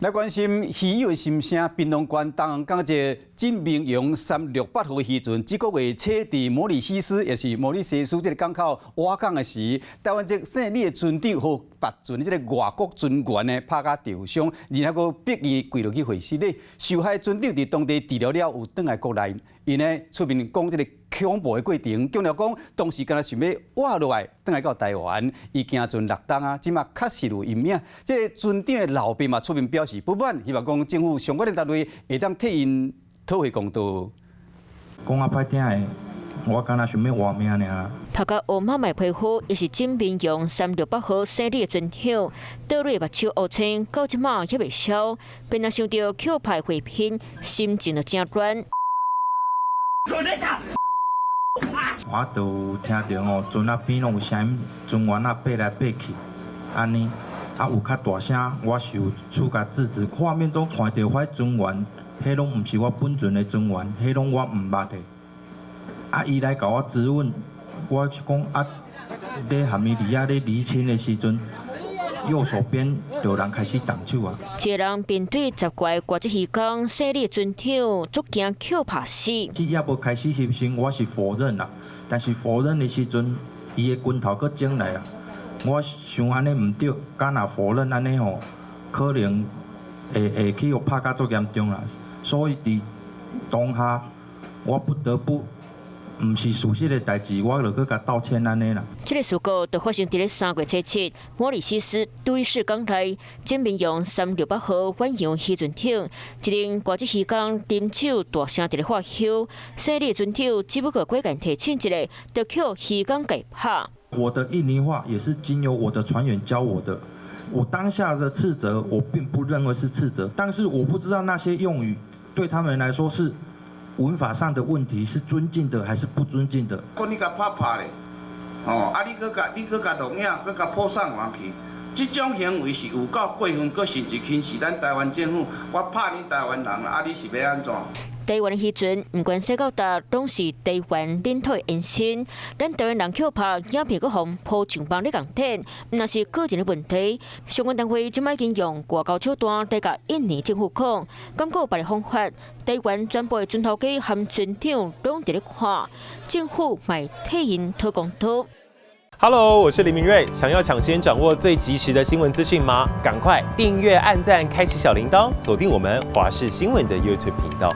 来关心稀有的心声，槟榔县东港一个金明洋368号的时阵，这个月车伫摩里西斯，也是摩里西斯这个港口挖港的时，台湾这胜利的船长和拔船这个外国船员呢，拍甲受伤，然后个逼伊跪落去会死咧。受害船长伫当地治疗了，有转来国内，因呢出面讲这个恐怖的过程，强调讲当时敢若想要活落来，转来到台湾，伊惊船落东啊，即马确实有阴影。这个船长的老爸嘛出面表示不满，希望讲政府相关的单位会当替因讨回公道。讲啊歹听的，我敢若想要活命尔。头壳乌妈麦皮肤，也是金明洋368号生理的船长，倒蕊目睭乌青，到即马还未消，便若想到扣牌回聘，心情就真乱。我就有听到哦，船仔边拢有声音，船员啊爬来爬去，安尼啊有较大声，我是有出甲制止。画面中看到迄船员，迄拢毋是我本船的船员，迄拢我毋捌的。啊，伊来甲我质问，我是讲啊，咧含伊离咧离亲的时阵，右手边有人开始动手啊。一个人面对10怪国际渔港胜利船长，足惊扣拍死。伊也无开始牺牲，我是否认啦。但是否认的时阵，伊的拳头佫整来啊！我想安尼毋对，敢若否认安尼吼，可能会去互拍甲足严重啦。所以伫当下，我不得不。毋是事实的代志，我就去甲道歉安尼啦。这个事故就发生伫咧3月初7，摩里西斯对市港内金明洋368号远洋渔船艇，一辆国际渔港啉酒大声伫咧发休，胜利船长只不过过间提醒一下，就扣渔港给拍。我的印尼话也是经由我的船员教我的。我当下的斥责，我并不认为是斥责，但是我不知道那些用语对他们来说是。文法上的问题是尊敬的还是不尊敬的？讲你甲拍咧，哦，啊你搁甲录影，搁甲破上网去，这种行为是有够过分，搁甚至轻视咱台湾政府。我拍你台湾人，啊你是要安怎？台湾的渔船，不管小到大，拢是台湾领土的延伸。咱台湾人扣拍，影片搁互铺上网咧共展，那是个人的问题。相关单位即摆已经用外交手段来甲印尼政府讲，敢有别个方法？台湾全部的船头家和船长拢伫咧看，政府卖替因讨公道。Hello， 我是林明瑞。想要抢先掌握最及时的新闻资讯吗？赶快订阅、按赞、开启小铃铛，锁定我们华视新闻的 YouTube 频道。